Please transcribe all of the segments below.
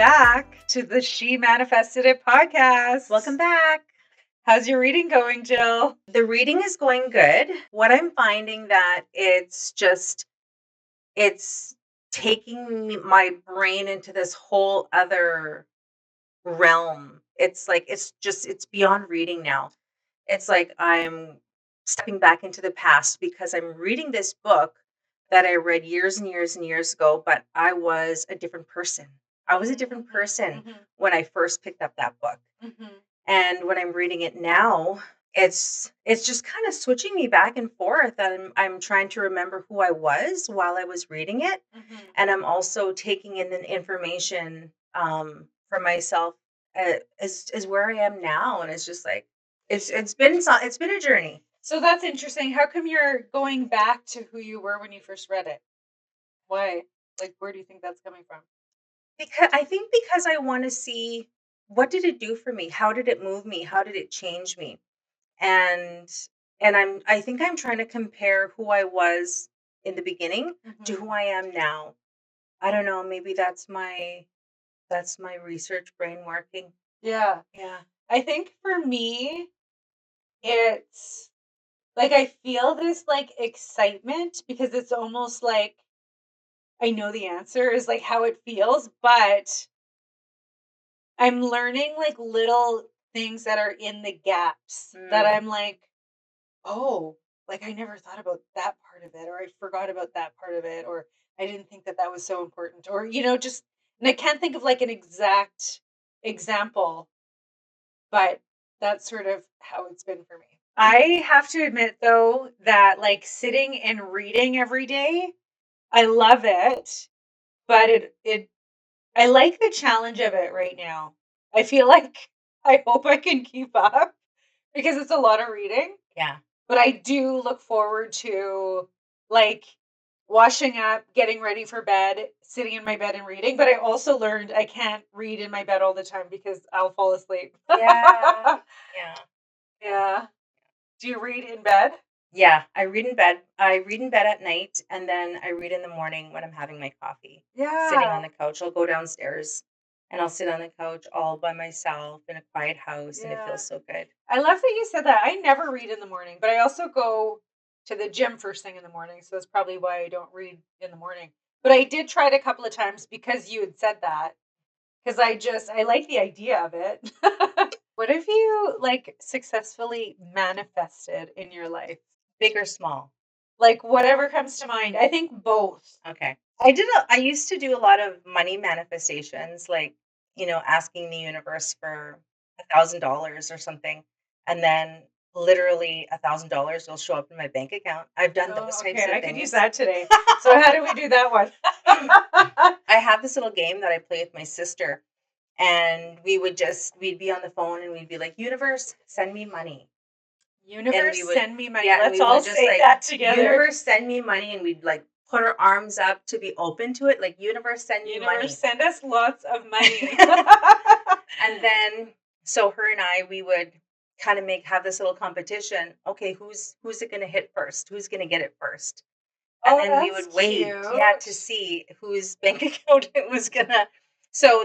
back to the She Manifested It podcast. Welcome back. How's your reading going, Jill? The reading is going good. What I'm finding that it's taking my brain into this whole other realm. It's beyond reading now. It's like I'm stepping back into the past because I'm reading this book that I read years and years and years ago, but I was a different person. I was a different person when I first picked up that book. And when I'm reading it now, it's just kind of switching me back and forth. I'm trying to remember who I was while I was reading it, and I'm also taking in the information for myself as where I am now, and it's just like it's been a journey. So that's interesting. How come you're going back to who you were when you first read it? Why? Like, where do you think that's coming from? Because I want to see what did it do for me? How did it move me? How did it change me? And I think I'm trying to compare who I was in the beginning to who I am now. I don't know, maybe that's my research brain working. Yeah. Yeah. I think for me, it's like I feel this like excitement because it's almost like I know the answer is like how it feels, but I'm learning like little things that are in the gaps that I'm like, oh, like I never thought about that part of it, or I forgot about that part of it, or I didn't think that that was so important, or, just, and I can't think of like an exact example, but that's sort of how it's been for me. I have to admit though that like sitting and reading every day, I love it, but I like the challenge of it right now. I feel like I hope I can keep up because it's a lot of reading. Yeah. But I do look forward to like washing up, getting ready for bed, sitting in my bed and reading. But I also learned I can't read in my bed all the time because I'll fall asleep. Yeah. Yeah. Yeah. Do you read in bed? Yeah, I read in bed. I read in bed at night, and then I read in the morning when I'm having my coffee. Sitting on Yeah. the couch. I'll go downstairs and I'll sit on the couch all by myself in a quiet house, and it Yeah. feels so good. I love that you said that. I never read in the morning, but I also go to the gym first thing in the morning. So that's probably why I don't read in the morning. But I did try it a couple of times because you had said that. Because I like the idea of it. What have you like successfully manifested in your life? Big or small? Like whatever comes to mind. I think both. Okay. I used to do a lot of money manifestations, like, asking the universe for $1,000 or something. And then literally $1,000 will show up in my bank account. I've done those types of I things. could use that today. So how do we do that one? I have this little game that I play with my sister, and we'd be on the phone and we'd be like, universe, send me money. Universe, send me money. Yeah, and Let's we all would just say like, that together. universe, send me money, and we'd like put our arms up to be open to it, like, universe, send me money. Universe, send us lots of money. And then, so her and I, we would kind of have this little competition. Okay, who's it going to hit first? Who's going to get it first? And Oh, then we that's would wait, cute. to see whose bank account it was gonna. So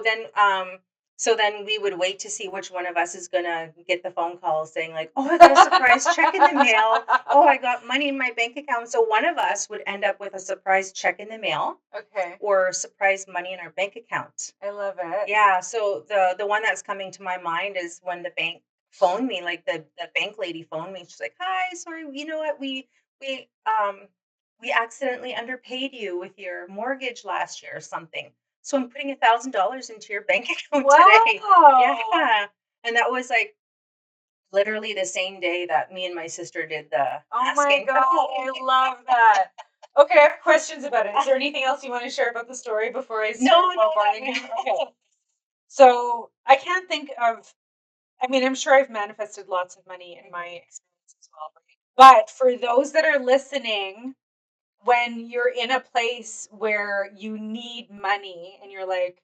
then we would wait to see which one of us is gonna get the phone call saying like, "Oh, I got a surprise check in the mail. Oh, I got money in my bank account." So one of us would end up with a surprise check in the mail Okay. or surprise money in our bank account. I love it. Yeah. So the one that's coming to my mind is when the bank phoned me, like the bank lady phoned me. She's like, "Hi, sorry, you know what? We we accidentally underpaid you with your mortgage last year or something. So I'm putting $1,000 into your bank account today." Wow. Yeah. And that was like literally the same day that me and my sister did the Oh my asking. God, I love that. Okay, I have questions about it. Is there anything else you want to share about the story before I start bombarding you? Okay. So I can't think of, I mean, I'm sure I've manifested lots of money in my experience as well. But for those that are listening, when you're in a place where you need money and you're like,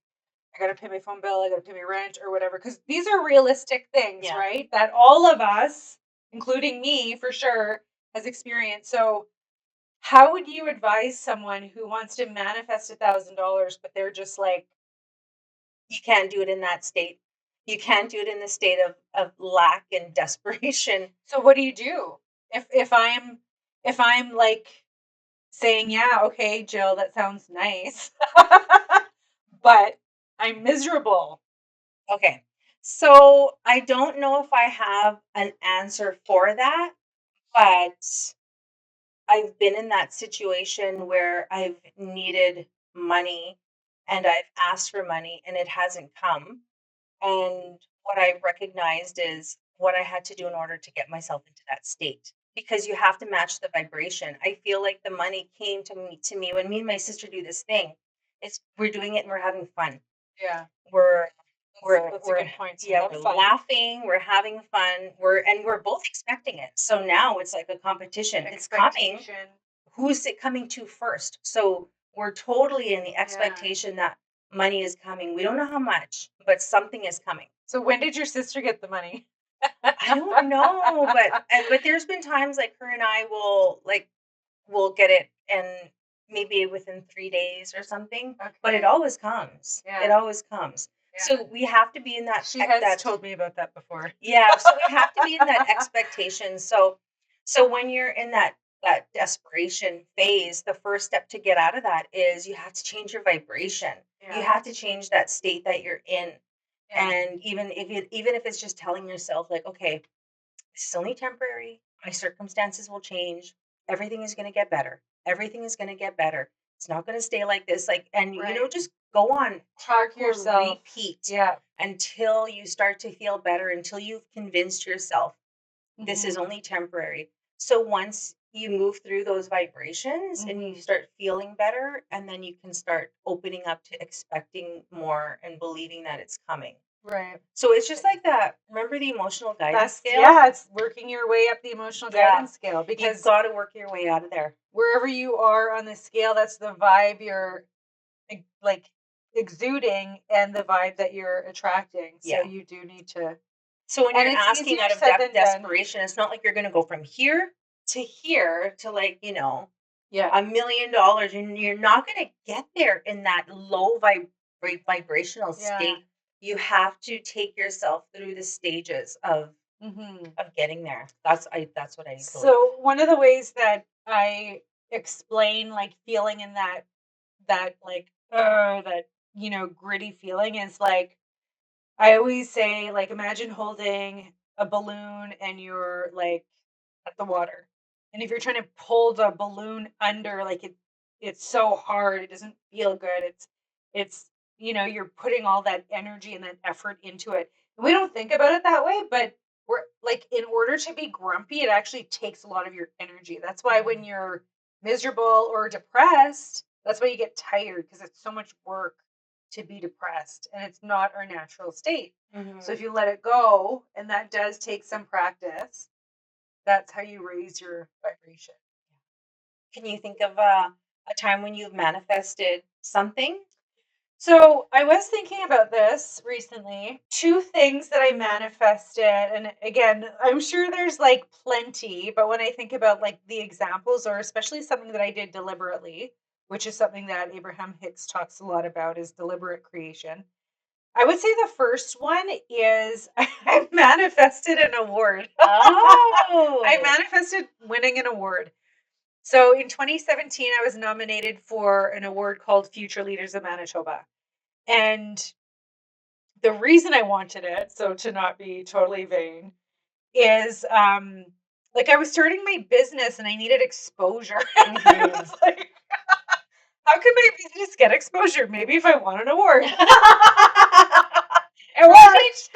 I got to pay my phone bill, I got to pay my rent or whatever, because these are realistic things, Yeah. right? That all of us, including me for sure, has experienced. So, how would you advise someone who wants to manifest $1,000, but they're just like, You can't do it in that state. You can't do it in the state of lack and desperation. So what do you do? If I'm like saying, yeah, okay, Jill, that sounds nice, but I'm miserable. Okay. So I don't know if I have an answer for that, but I've been in that situation where I've needed money and I've asked for money and it hasn't come. And what I recognized is what I had to do in order to get myself into that state. Because you have to match the vibration. I feel like the money came to me when me and my sister do this thing. It's we're doing it and we're having fun. Yeah, We're that's a good point. So yeah, have we're fun. laughing, we're having fun, we're both expecting it. So now it's like a competition. It's coming. Expectation. Who's it coming to first? So we're totally in the Yeah. expectation that money is coming. We don't know how much, but something is coming. So when did your sister get the money? I don't know, but there's been times like her and I will like we'll get it and maybe within 3 days or something. But it Okay. always comes. Yeah. It always comes. Yeah. So we have to be in that She has that told me about that before. yeah. So we have to be in that expectation. So when you're in that desperation phase, the first step to get out of that is you have to change your vibration. You Yeah. have to change that state that you're in. Yeah. And even if it's just telling yourself like, okay, this is only temporary. My circumstances will change. Everything is going to get better. Everything is going to get better. It's not going to stay like this. Like, and Right. just go on Talk hardcore yourself. repeat Yeah. until you start to feel better, until you've convinced yourself this is Mhm. only temporary. So once you move through those vibrations and you Mhm. start feeling better, and then you can start opening up to expecting more and believing that it's coming. Right. So it's just like that. Remember the emotional guidance That's scale? yeah, it's working your way up the emotional Yeah. guidance scale You've because got to work your way out of there. wherever you are on the scale, that's the vibe you're like exuding and the vibe that you're attracting. So Yeah. you do need to, So when and you're it's asking easier out of said than done. desperation, it's not like you're going to go from here to like, Yeah. $1 million, and you're not going to get there in that low vibrational Yeah. state. You have to take yourself through the stages of Mhm. getting there. That's what I believe. So one of the ways that I explain like feeling in that like that gritty feeling is like I always say like imagine holding a balloon and you're like at the water. And if you're trying to pull the balloon under like it's so hard, it doesn't feel good. It's you're putting all that energy and that effort into it. And we don't think about it that way, but we're like in order to be grumpy, it actually takes a lot of your energy. That's why when you're miserable or depressed, that's why you get tired because it's so much work to be depressed and it's not our natural state. So if you let it go, and that does take some practice, that's how you raise your vibration. Can you think of a time when you've manifested something? So I was thinking about this recently. Two things that I manifested, and again, I'm sure there's like plenty, but when I think about like the examples, or especially something that I did deliberately, which is something that Abraham Hicks talks a lot about, is deliberate creation. I would say the first one is I manifested an award. I Oh. manifested winning an award. So in 2017, I was nominated for an award called Future Leaders of Manitoba. And the reason I wanted it, so to not be totally vain, is like I was starting my business and I needed exposure. I was like, how can my business get exposure? Maybe if I won an award. It worked.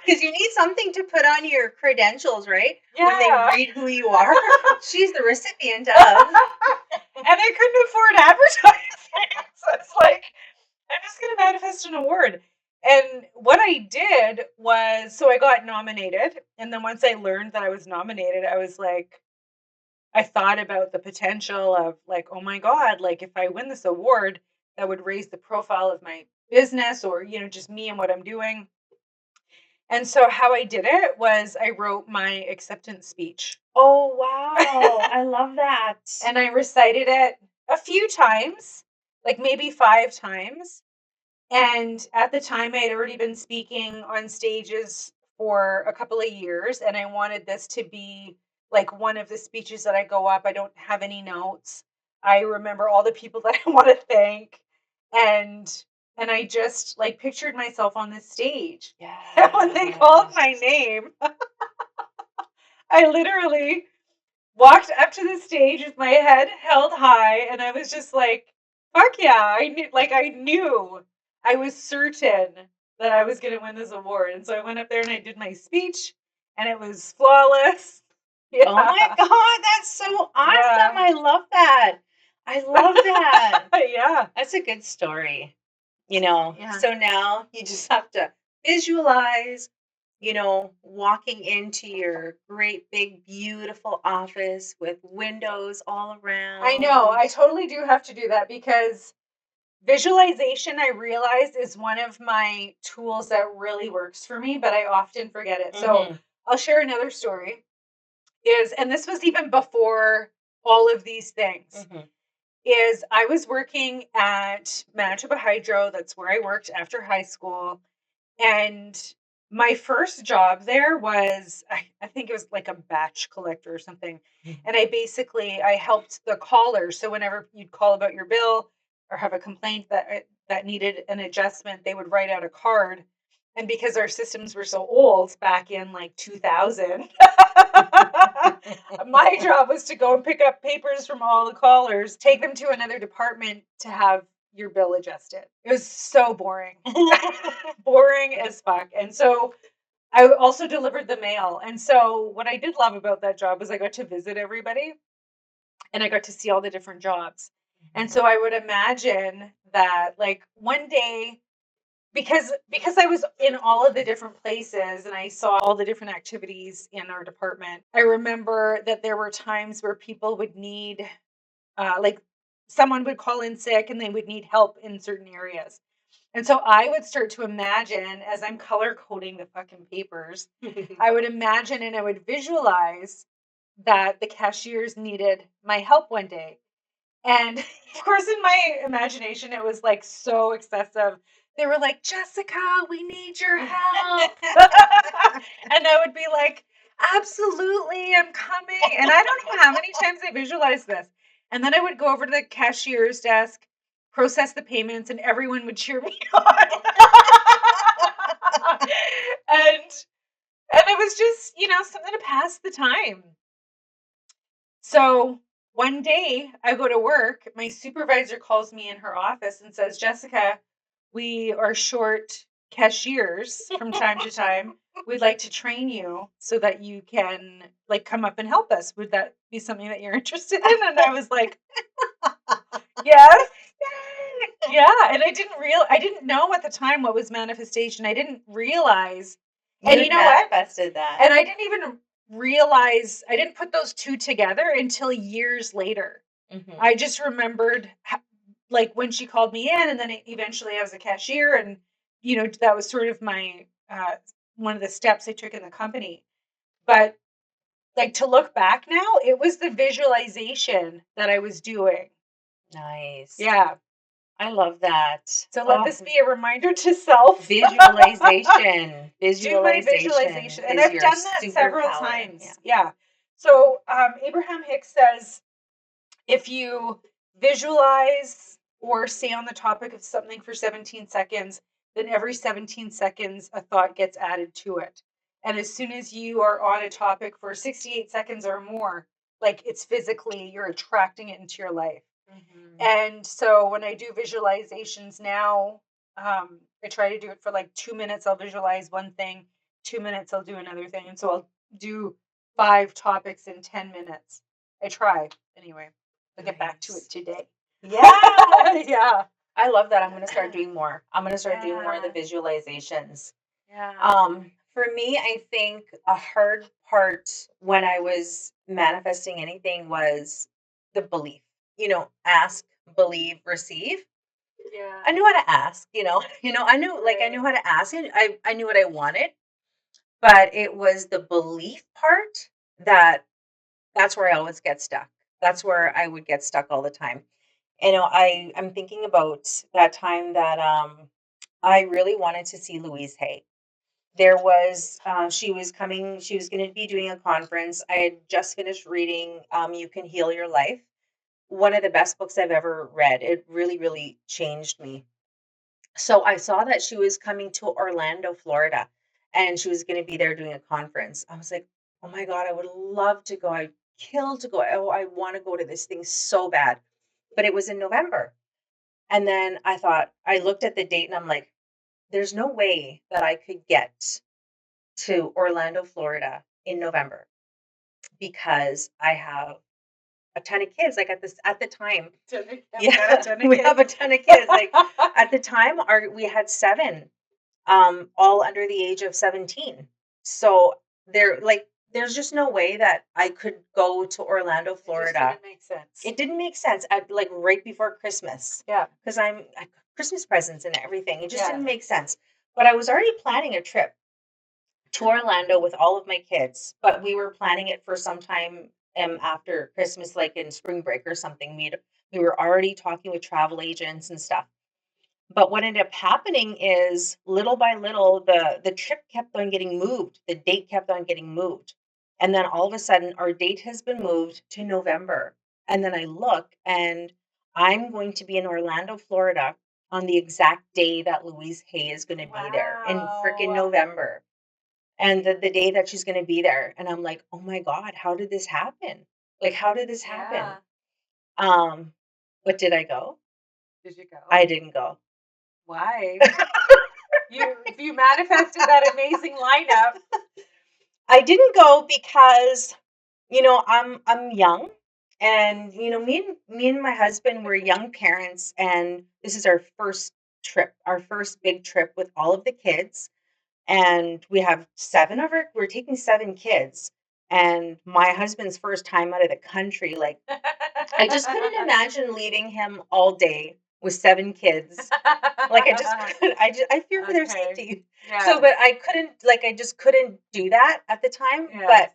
Because you need something to put on your credentials, right? When they Yeah. read who you are. She's the recipient of. And I couldn't afford advertising. So it's like, I'm just going to manifest an award. And what I did was, so I got nominated. And then once I learned that I was nominated, I was like, I thought about the potential of like, oh my God, like if I win this award, that would raise the profile of my business or, just me and what I'm doing. And so how I did it was I wrote my acceptance speech. Oh, wow. I love that. And I recited it a few times, like maybe 5 times. And at the time, I had already been speaking on stages for a couple of years, and I wanted this to be like one of the speeches that I go up. I don't have any notes. I remember all the people that I want to thank, and I just like pictured myself on this stage. And when they called my name, I literally walked up to the stage with my head held high, and I was just like, fuck yeah. I knew, I was certain that I was going to win this award. And so I went up there and I did my speech, and it was flawless. Yeah. Oh my God, that's so awesome. Yeah. I love that. I love that. Yeah. That's a good story. You know, Yeah. so now you just have to visualize, walking into your great big beautiful office with windows all around. I know. I totally do have to do that because visualization, I realize, is one of my tools that really works for me, but I often forget it. So I'll share another story. And this was even before all of these things, is I was working at Manitoba Hydro. That's where I worked after high school. And my first job there was, I think it was like a batch collector or something. And I helped the callers. So whenever you'd call about your bill or have a complaint that needed an adjustment, they would write out a card. And because our systems were so old back in like 2000, my job was to go and pick up papers from all the callers, take them to another department to have your bill adjusted. It was so boring. Boring as fuck. And so I also delivered the mail. And so what I did love about that job was I got to visit everybody and I got to see all the different jobs. And so I would imagine that like one day, because I was in all of the different places and I saw all the different activities in our department, I remember that there were times where people would need like someone would call in sick and they would need help in certain areas. And so I would start to imagine as I'm color coding the fucking papers, I would imagine and I would visualize that the cashiers needed my help one day. And of course, in my imagination, it was like so excessive. They were like, Jessica, we need your help. And I would be like, absolutely, I'm coming. And I don't know how many times I visualized this. And then I would go over to the cashier's desk, process the payments, and everyone would cheer me on. and it was just, something to pass the time. So one day I go to work, my supervisor calls me in her office and says, Jessica, we are short cashiers from time to time. We'd like to train you so that you can like come up and help us. Would that be something that you're interested in? And I was like, yes. Yeah. And I didn't know at the time what was manifestation. I didn't realize. And you know what? Manifested that. And I didn't even realize, I didn't put those two together until years later. I just remembered like when she called me in and then eventually I was a cashier and, that was sort of my, one of the steps I took in the company. But like to look back now, it was the visualization that I was doing. Nice. Yeah. I love that. So let this be a reminder to self. Visualization. Do my visualization. And I've done that several times. Yeah. So Abraham Hicks says, if you visualize or stay on the topic of something for 17 seconds, then every 17 seconds, a thought gets added to it. And as soon as you are on a topic for 68 seconds or more, like it's physically, you're attracting it into your life. And so when I do visualizations now, I try to do it for like 2 minutes. I'll visualize one thing, 2 minutes, I'll do another thing. And so I'll do 5 topics in 10 minutes. I try anyway. I'll get back to it today. Yeah. Yeah. I love that. I'm going to start doing more. I'm going to start doing more of the visualizations. Yeah. For me, I think a hard part when I was manifesting anything was the belief. Ask, believe, receive. Yeah. I knew how to ask, I knew how to ask and I knew what I wanted, but it was the belief part that's where I always get stuck. That's where I would get stuck all the time. I'm thinking about that time that I really wanted to see Louise Hay. There was she was going to be doing a conference. I had just finished reading You Can Heal Your Life. One of the best books I've ever read. It really, really changed me. So I saw that she was coming to Orlando, Florida, and she was going to be there doing a conference. I was like, oh my God, I would love to go. I'd kill to go. Oh, I want to go to this thing so bad. But it was in November. And then I looked at the date and I'm like, there's no way that I could get to Orlando, Florida in November because I have a ton of kids. Like at the time, yeah, we have a ton of kids. Like at the time, we had seven, all under the age of 17. So there's just no way that I could go to Orlando, Florida. It just didn't make sense. It didn't make sense at like right before Christmas. Yeah. Because I Christmas presents and everything. It just Yeah. didn't make sense. But I was already planning a trip to Orlando with all of my kids, but we were planning it for some time after Christmas, like in spring break or something. We were already talking with travel agents and stuff. But what ended up happening is little by little, the trip kept on getting moved. The date kept on getting moved. And then all of a sudden, our date has been moved to November. And then I look and I'm going to be in Orlando, Florida on the exact day that Louise Hay is going to be there in freaking November. And the day that she's going to be there. And I'm like, oh my God, how did this happen? Like, how did this happen? But did I go? Did you go? I didn't go. Why? You manifested that amazing lineup. I didn't go because, I'm young and, me and my husband were young parents and this is our first trip, our first big trip with all of the kids. And we're taking 7 kids. And my husband's first time out of the country, like I just couldn't imagine leaving him all day with 7 kids. Like I just couldn't, I fear for their safety. Yeah. So, but I just couldn't do that at the time. Yeah.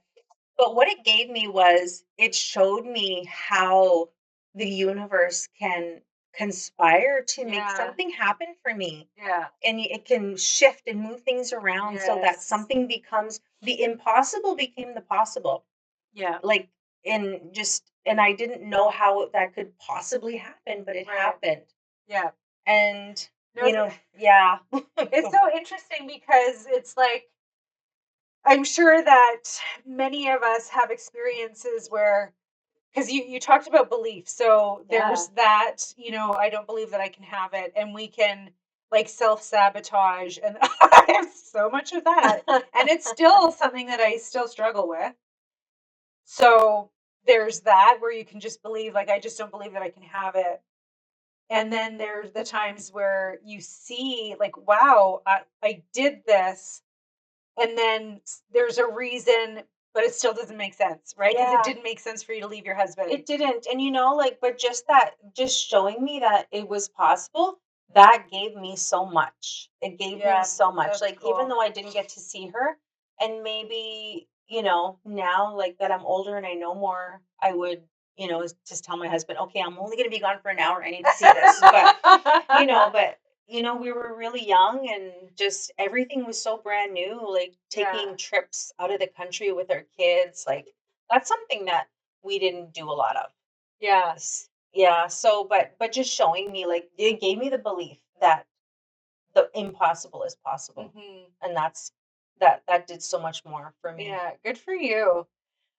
But what it gave me was it showed me how the universe can conspire to make something happen for me. Yeah. And it can shift and move things around so that something becomes the impossible became the possible. Yeah. Like and I didn't know how that could possibly happen, but it happened. Yeah. And yeah. It's so interesting because it's like I'm sure that many of us have experiences where because you talked about belief. So there's that, I don't believe that I can have it. And we can like self-sabotage. And I have so much of that. And it's still something that I still struggle with. So there's that where you can just believe, like, I just don't believe that I can have it. And then there's the times where you see, like, wow, I did this. And then there's a reason, but it still doesn't make sense, right? Because it didn't make sense for you to leave your husband. It didn't. And but just showing me that it was possible, that gave me so much. It gave me so much. Like cool. even though I didn't get to see her, and maybe, now like that I'm older and I know more, I would, just tell my husband, okay, I'm only gonna be gone for an hour. I need to see this. But we were really young and just everything was so brand new, like taking trips out of the country with our kids. Like that's something that we didn't do a lot of. Yes. Yeah. So, but just showing me, like, it gave me the belief that the impossible is possible. And that did so much more for me. Yeah. Good for you.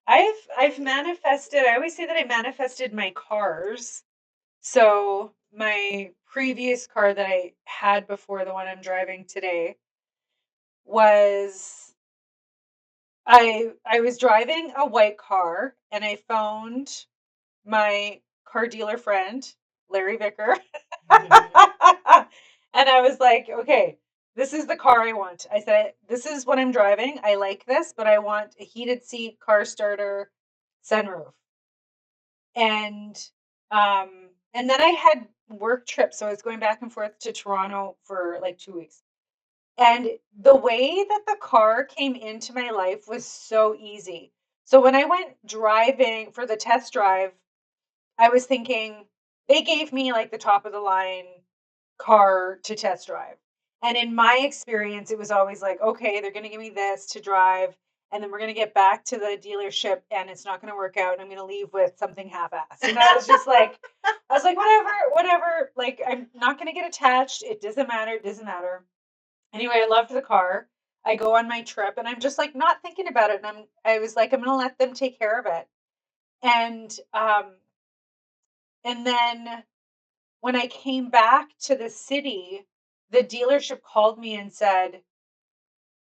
I've manifested, I always say that I manifested my cars. So my previous car that I had before the one I'm driving today was I was driving a white car and I phoned my car dealer friend, Larry Vicker. And I was like, okay, this is the car I want. I said, this is what I'm driving. I like this, but I want a heated seat, car starter, sunroof. And and then I had work trips. So I was going back and forth to Toronto for like 2 weeks. And the way that the car came into my life was so easy. So when I went driving for the test drive, I was thinking they gave me like the top of the line car to test drive. And in my experience, it was always like, okay, they're going to give me this to drive, and then we're going to get back to the dealership, and it's not going to work out, and I'm going to leave with something half-assed. And I was just like, whatever, whatever. Like, I'm not going to get attached. It doesn't matter. It doesn't matter. Anyway, I loved the car. I go on my trip, and I'm just like not thinking about it. And I was like, I'm going to let them take care of it. And then when I came back to the city, the dealership called me and said,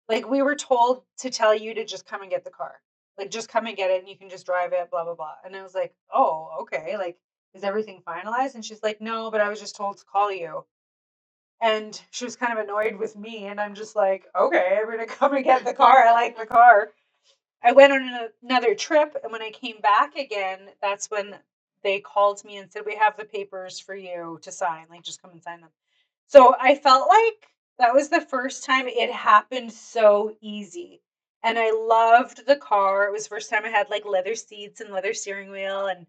like, we were told to tell you to just come and get the car. Like, just come and get it and you can just drive it, blah, blah, blah. And I was like, oh, okay. Like, is everything finalized? And she's like, no, but I was just told to call you. And she was kind of annoyed with me. And I'm just like, okay, I'm going to come and get the car. I like the car. I went on another trip. And when I came back again, that's when they called me and said, we have the papers for you to sign. Like, just come and sign them. So I felt like that was the first time it happened so easy. And I loved the car. It was the first time I had like leather seats and leather steering wheel and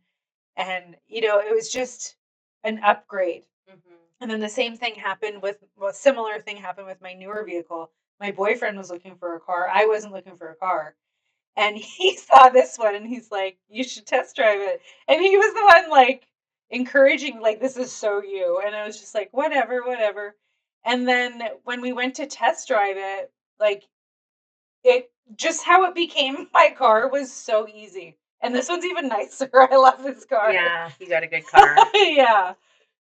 it was just an upgrade. Mhm. And then the same thing happened similar thing happened with my newer vehicle. My boyfriend was looking for a car. I wasn't looking for a car. And he saw this one and he's like, you should test drive it. And he was the one like encouraging, like, this is so you. And I was just like, whatever, whatever. And then when we went to test drive it, like, it just how it became my car was so easy. And this one's even nicer. I love this car. Yeah, you got a good car. Yeah.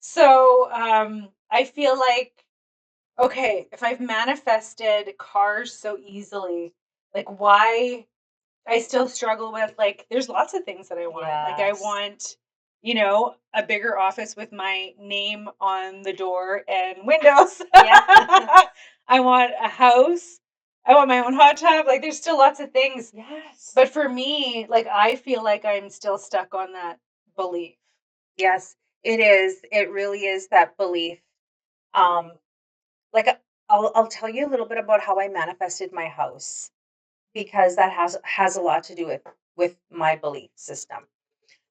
So I feel like, okay, if I've manifested cars so easily, like, why I still struggle with, like, there's lots of things that I want. Like, I Yes. want, a bigger office with my name on the door and windows. Yeah. I want a house. I want my own hot tub. Like, there's still lots of things. Yes. But for me, like, I feel like I'm still stuck on that belief. Yes, it is. It really is that belief. Um, like I'll tell you a little bit about how I manifested my house because that has a lot to do with my belief system.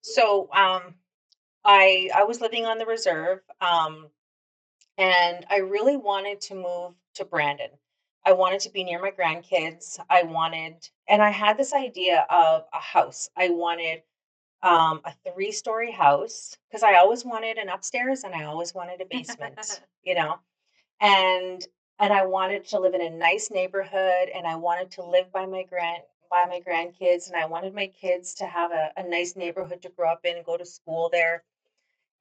So I was living on the reserve, and I really wanted to move to Brandon. I wanted to be near my grandkids. And I had this idea of a house. I wanted a three-story house because I always wanted an upstairs and I always wanted a basement, and I wanted to live in a nice neighborhood and I wanted to live by my grandkids and I wanted my kids to have a nice neighborhood to grow up in and go to school there.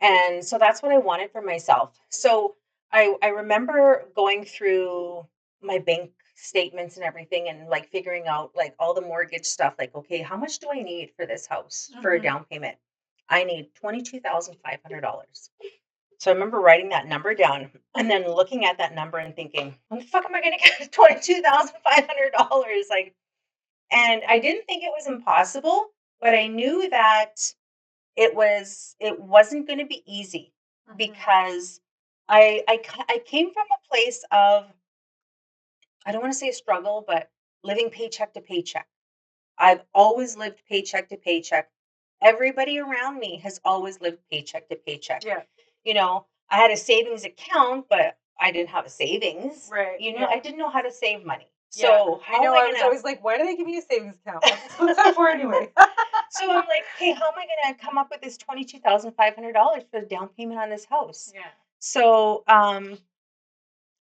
And so that's what I wanted for myself. So I remember going through my bank statements and everything and like figuring out like all the mortgage stuff, like, okay, how much do I need for this house for a Mhm. down payment? I need $22,500. So I remember writing that number down and then looking at that number and thinking, when the fuck am I gonna get $22,500? Like, and I didn't think it was impossible, but I knew that it wasn't going to be easy Mhm. because I came from a place of, I don't want to say a struggle, but living paycheck to paycheck. I've always lived paycheck to paycheck. Everybody around me has always lived paycheck to paycheck. Yeah. I had a savings account, but I didn't have a savings. Right. Yeah. I didn't know how to save money. Yeah. So I how know. am I I was gonna always like, why do they give me a savings account? What's that for anyway? so I'm like, okay, how am I gonna come up with this $22,500 for the down payment on this house? Yeah. So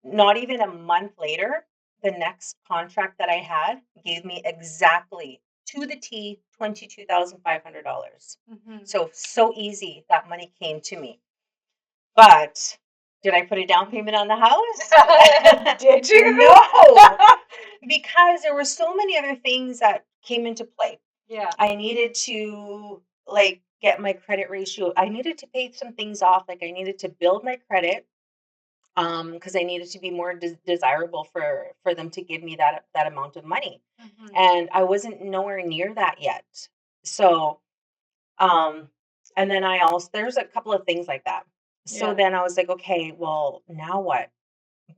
not even a month later, the next contract that I had gave me exactly to the T $22,500. Mhm. So easy that money came to me. But did I put a down payment on the house? Did you? No, because there were so many other things that came into play. Yeah. I needed to like get my credit ratio. I needed to pay some things off. Like I needed to build my credit because I needed to be more desirable for them to give me that amount of money. Mhm. And I wasn't nowhere near that yet. So um and then I also there's a couple of things like that. So Yeah. then I was like, okay, well, now what?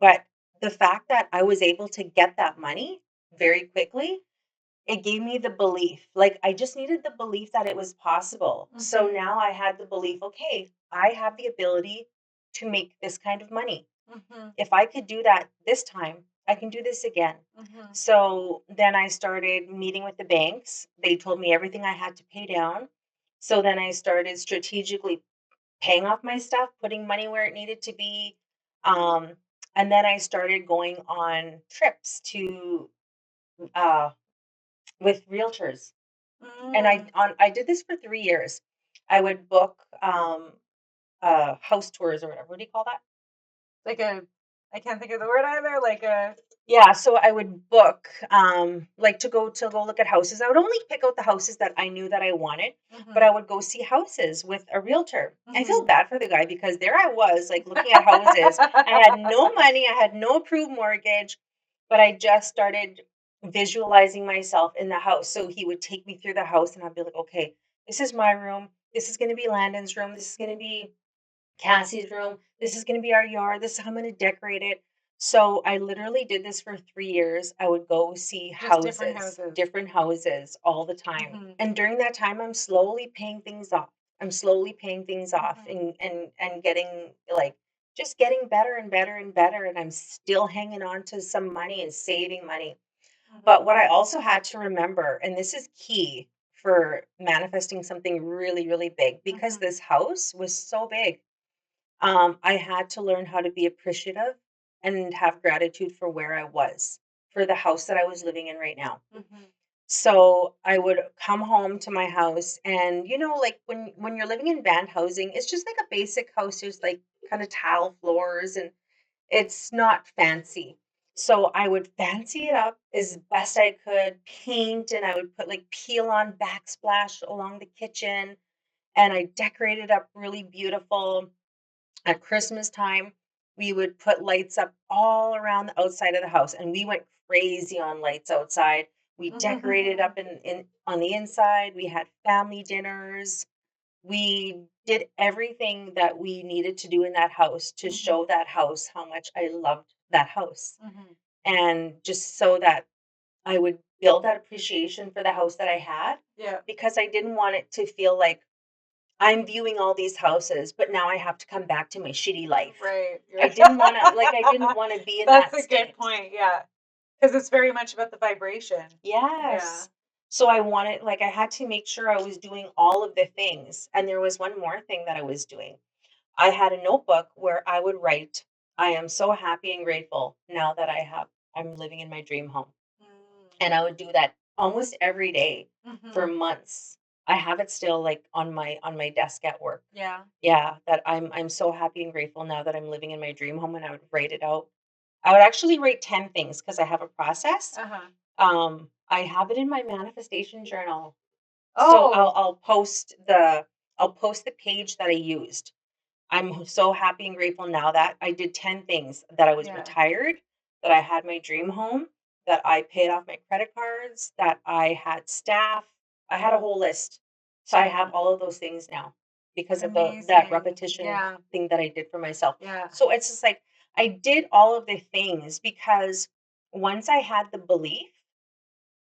But the fact that I was able to get that money very quickly, it gave me the belief. Like, I just needed the belief that it was possible. So Mhm. now I had the belief, okay, I have the ability to make this kind of money. Mhm. If I could do that this time, I can do this again. Mhm. So then I started meeting with the banks. They told me everything I had to pay down. So then I started strategically paying off my stuff, putting money where it needed to be. Um, and then I started going on trips to uh, with realtors. And Mm. I did this for 3 years. I would book house tours or whatever. What do you call that? Like a I can't think of the word either, like a Yeah, so I would book, like, to go look at houses. I would only pick out the houses that I knew that I wanted, but mhm. I would go see houses with a realtor. I feel Mhm. bad for the guy because there I was, like, looking at houses. I had no money, I had no approved mortgage, but I just started visualizing myself in the house. So he would take me through the house and I'd be like, "Okay, this is my room. This is gonna be Landon's room. This is gonna be Cassie's room. This is gonna be our yard. This is how I'm gonna decorate it." So I literally did this for 3 years. I would go see Just different houses, houses. different houses all the time. Mhm. And during that time, I'm slowly paying things off. I'm slowly paying things off Mhm. and getting like just getting better and better and better. And I'm still hanging on to some money and saving money. Mhm. But what I also had to remember, and this is key for manifesting something really, really big, because Mhm. this house was so big, I had to learn how to be appreciative and have gratitude for where I was, for the house that I was living in right now. Mhm. So I would come home to my house, and like when you're living in band housing, it's just like a basic house. There's like kind of tile floors, and it's not fancy. So I would fancy it up as best I could, paint, and I would put like peel on backsplash along the kitchen, and I decorated up really beautiful. At Christmas time, we would put lights up all around the outside of the house, and we went crazy on lights outside. We decorated up in on the inside. We had family dinners. We did everything that we needed to do in that house to Mhm. show that house how much I loved that house. Mhm. And just so that I would build that appreciation for the house that I had, Yeah. because I didn't want it to feel like I'm viewing all these houses, but now I have to come back to my shitty life. Right. I Right. didn't wanna like, I didn't wanna be in That's that a good state. point. Yeah. Because it's very much about the vibration. Yeah. Yes. So I wanted like, I had to make sure I was doing all of the things, and there was one more thing that I was doing. I had a notebook where I would write, "I am so happy and grateful now that I'm living in my dream home." Mm. And I would do that almost every day for Mhm. months. I have it still, like, on my desk at work. Yeah. Yeah, that I'm so happy and grateful now that I'm living in my dream home, and I would write it out. I would actually write 10 things because I have a process. Uh-huh. I have it in my manifestation journal. So Oh, I'll post the page that I used. I'm so happy and grateful now that I did 10 things: that I was yeah. retired, that I had my dream home, that I paid off my credit cards, that I had staff. I had a whole list. So I have all of those things now because of that Amazing. repetition Yeah. thing that I did for myself. Yeah. So it's just like I did all of the things because once I had the belief,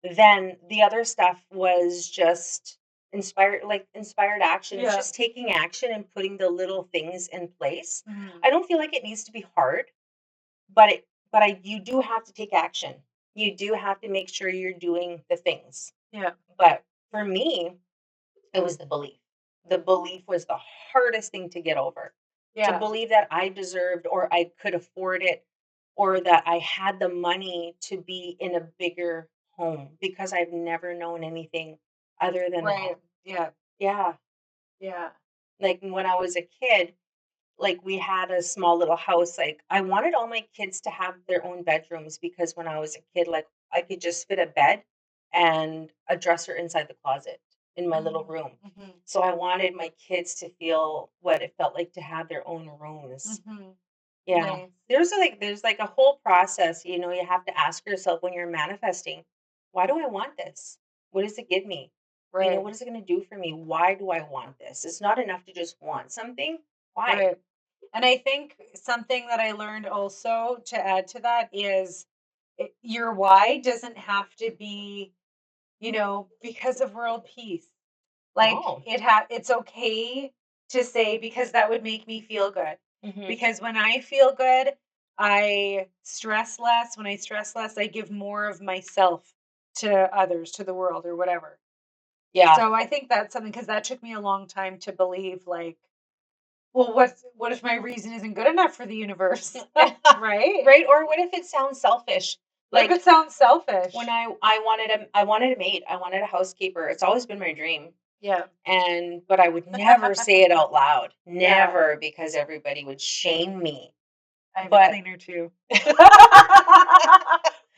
then the other stuff was just inspired action. It's Yeah. just taking action and putting the little things in place. Mhm. I don't feel like it needs to be hard, but you do have to take action. You do have to make sure you're doing the things. Yeah. But for me, it was the belief. The belief was the hardest thing to get over. To Yeah. believe that I deserved or I could afford it or that I had the money to be in a bigger home because I've never known anything other than that. Right. Yeah. Yeah. Yeah. Like when I was a kid, like we had a small little house. Like I wanted all my kids to have their own bedrooms because when I was a kid, like I could just fit a bed and a dresser inside the closet in my little Mm. room. Mhm. So I wanted my kids to feel what it felt like to have their own rooms. Mhm. Yeah. Nice. There's like a whole process, you have to ask yourself when you're manifesting, why do I want this? What does it give me? Right. What is it going to do for me? Why do I want this? It's not enough to just want something. Why? Right. And I think something that I learned also to add to that is your why doesn't have to be, because of world peace. Like No. it's okay to say because that would make me feel good. Mhm. Because when I feel good, I stress less. When I stress less, I give more of myself to others, to the world, or whatever. Yeah. So I think that's something, because that took me a long time to believe, like, well, what if my reason isn't good enough for the universe? Right? Right? Or what if it sounds selfish? What if Like it sounds selfish? when I wanted a maid, I wanted a housekeeper. It's always been my dream. Yeah. But I would never say it out loud. Yeah. Never, because everybody would shame me. I have a But cleaner too.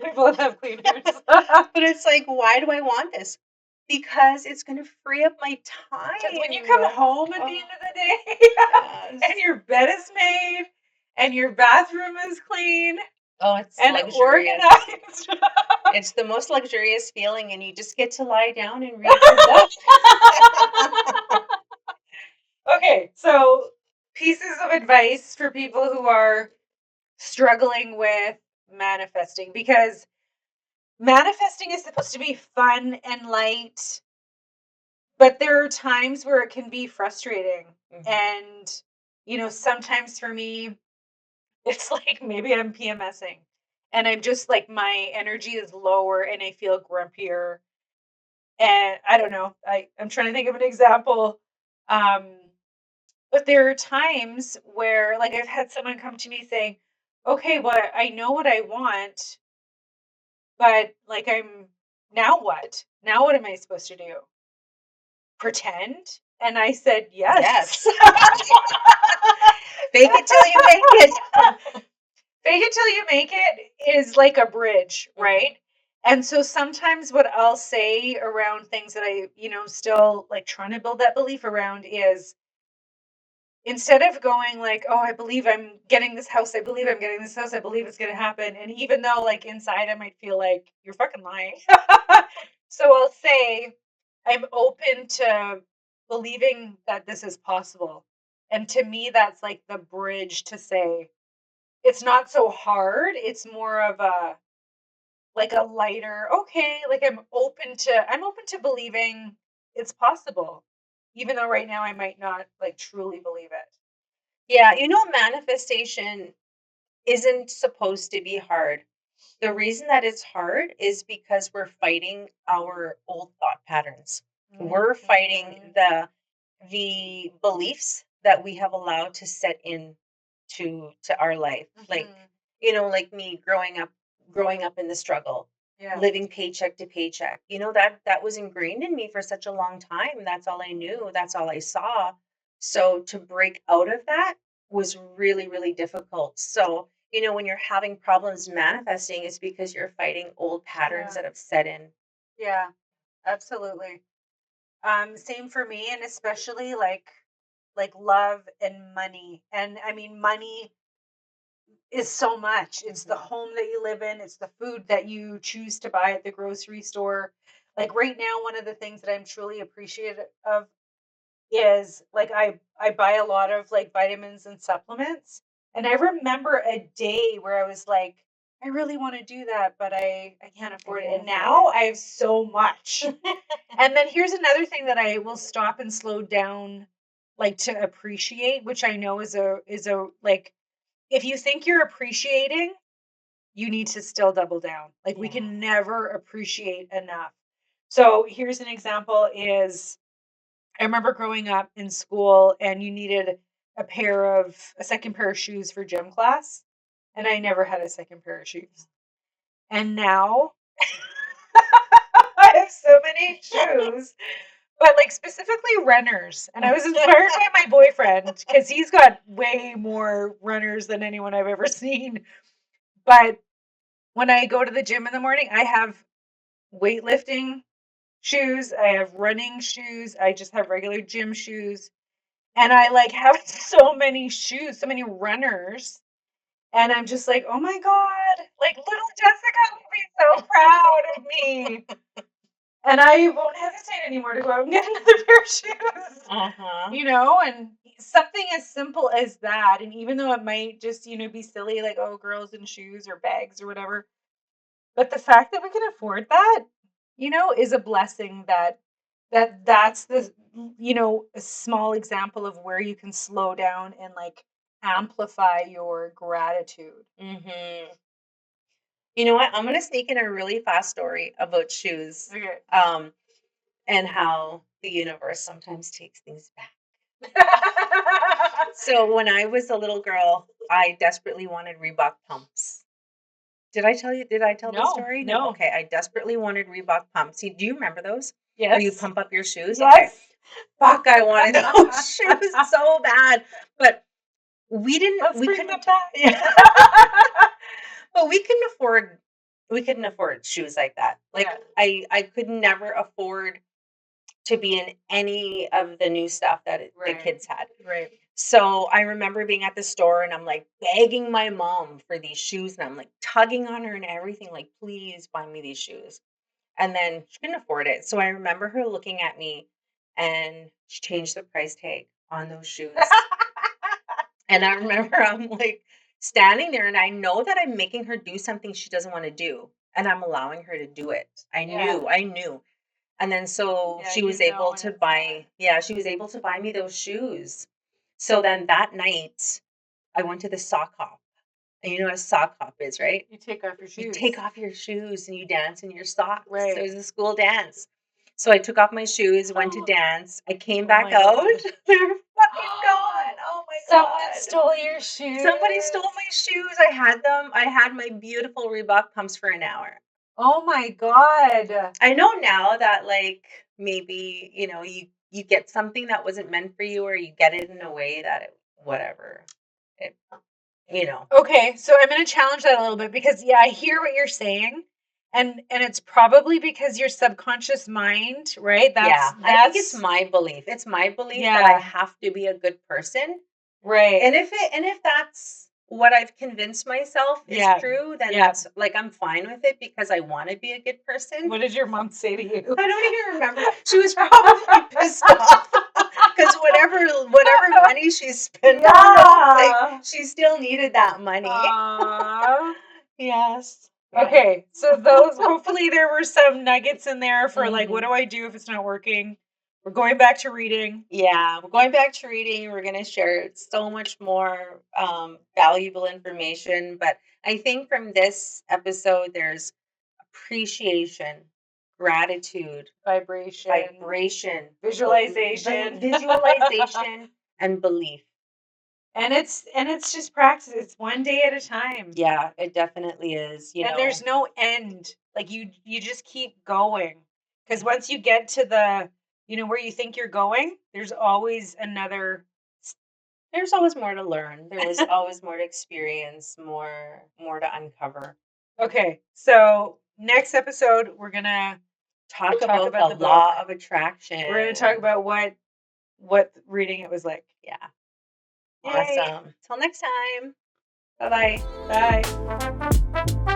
We both have cleaners. but it's like, why do I want this? Because it's gonna free up my Because when you time. come home at the Oh, end of the day and yes. your bed is made and your bathroom is clean Oh, it's and luxurious. organized. It's the most luxurious feeling, and you just get to lie down and read your book. Okay, so pieces of advice for people who are struggling with manifesting, because manifesting is supposed to be fun and light, but there are times where it can be frustrating. Mhm. And, sometimes for me, it's like maybe I'm PMSing and I'm just like my energy is lower and I feel grumpier. And I don't know. I'm trying to think of an example. Um, but there are times where, like, I've had someone come to me saying, okay, well, I know what I want, but like, now what? Now what am I supposed to do? Pretend? And I said, yes. Yes. Fake it till you make it. Fake it till you make it is like a bridge, Mhm. right? And so sometimes what I'll say around things that I, still like trying to build that belief around is, instead of going like, oh, I believe I'm getting this house, I believe I'm getting this house, I believe it's going to happen. And even though, like, inside I might feel like you're fucking lying. So I'll say, I'm open to believing that this is possible. And to me, that's like the bridge to say, it's not so hard. It's more of a, like, a lighter, okay, like, I'm open to believing it's possible. Even though right now I might not like truly believe it. Yeah, manifestation isn't supposed to be hard. The reason that it's hard is because we're fighting our old thought patterns. We're fighting Mhm. the beliefs that we have allowed to set in to our life. Like, Mhm. like me growing up in the struggle, Yeah. living paycheck to paycheck. That was ingrained in me for such a long time. That's all I knew, that's all I saw. So to break out of that was really, really difficult. So, when you're having problems manifesting, it's because you're fighting old patterns Yeah. that have set in. Yeah. Absolutely. Same for me, and especially like love and money. And I mean, money is so much. It's the Mhm. home that you live in, it's the food that you choose to buy at the grocery store. Like right now, one of the things that I'm truly appreciative of is, like, I buy a lot of like vitamins and supplements. And I remember a day where I was like, I really want to do that, but I can't I afford it. can't And afford now I have so much. And then here's another thing that I will stop and slow down, like, to appreciate, which I know is a like, if you think you're appreciating, you need to still double down. Like, we Yeah. can never appreciate enough. So here's an example is, I remember growing up in school and you needed a second pair of shoes for gym class. And I never had a second pair of shoes. And now I have so many shoes, but like specifically runners. And I was inspired by my boyfriend because he's got way more runners than anyone I've ever seen. But when I go to the gym in the morning, I have weightlifting shoes, I have running shoes, I just have regular gym shoes. And I like have so many shoes, so many runners. And I'm just like, oh my God, like little Jessica will be so proud of me. And I won't hesitate anymore to go out and get another pair of shoes. Uh-huh. And something as simple as that. And even though it might just, be silly, like, oh, girls in shoes or bags or whatever, but the fact that we can afford that, is a blessing, that's the, a small example of where you can slow down and like amplify your gratitude. Mhm. You know what? I'm gonna sneak in a really fast story about shoes, Okay. and how the universe sometimes takes things back. So when I was a little girl, I desperately wanted Reebok pumps. Did I tell this No, story? No. no. Okay. I desperately wanted Reebok pumps. See, do you remember those? Where you Yes. pump up your shoes? Okay. Yes. Fuck, I wanted those shoes so bad. But Let's we bring couldn't, them back. yeah. But we couldn't afford shoes like that. Like Yeah. I could never afford to be in any of the new stuff that the Right. kids had. Right. So I remember being at the store and I'm like begging my mom for these shoes and I'm like tugging on her and everything, like, please buy me these shoes. And then she couldn't afford it. So I remember her looking at me and she changed the price tag on those shoes. And I remember I'm like standing there and I know that I'm making her do something she doesn't want to do. And I'm allowing her to do it. I knew. And then so Yeah, she you was know able when to it's buy, yeah, she was able to buy me those shoes. So then that night I went to the sock hop. And you know what a sock hop is, right? You take off your You shoes. take off your shoes and you dance in your socks. Right. It was a school dance. So I took off my shoes, went to dance. I came Oh back my out. God. They're fucking gone. Oh my Someone God. stole your shoes. Somebody stole my shoes. I had them. I had my beautiful Reebok pumps for an hour. Oh my God. I know now that, like, maybe, you know, you get something that wasn't meant for you or you get it in a way that it whatever. It, you know. Okay, so I'm going to challenge that a little bit because I hear what you're saying. And it's probably because your subconscious mind, right? Yeah, I think it's my belief. It's my belief that I have to be a good person. Right. And if that's what I've convinced myself is true, then that's like I'm fine with it because I want to be a good person. What did your mom say to you? I don't even remember. She was probably pissed off because whatever money she spent on those, like, she still needed that money. Yes. Okay, so those hopefully there were some nuggets in there for like, what Mhm. do I do if it's not working? We're going back to reading. Yeah, we're going back to reading. We're going to share so much more valuable information. But I think from this episode, there's appreciation, gratitude, vibration, visualization, and belief. And it's just practice. It's one day at a time. Yeah, it definitely is. You And know, there's no end. Like you just keep going. Because once you get to the, where you think you're going, there's always another. There's always more to learn. There's always more to experience, more to uncover. Okay, so next episode we're gonna talk about the law of attraction. We're gonna talk about what reading it was like. Yeah. Yay. Awesome. Till next time. Bye-bye. Bye.